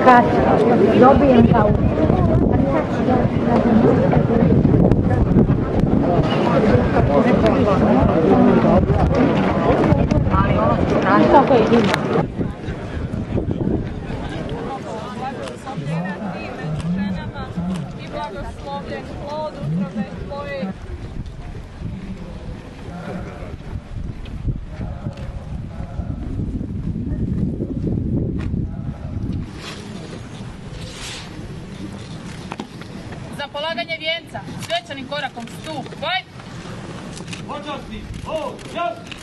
kad dobijem kao kako je divno. I blagoslovljen plod utrobe tvoje. Za polaganje vijenca, svečanim korakom stupaj. Počasni, o, jas!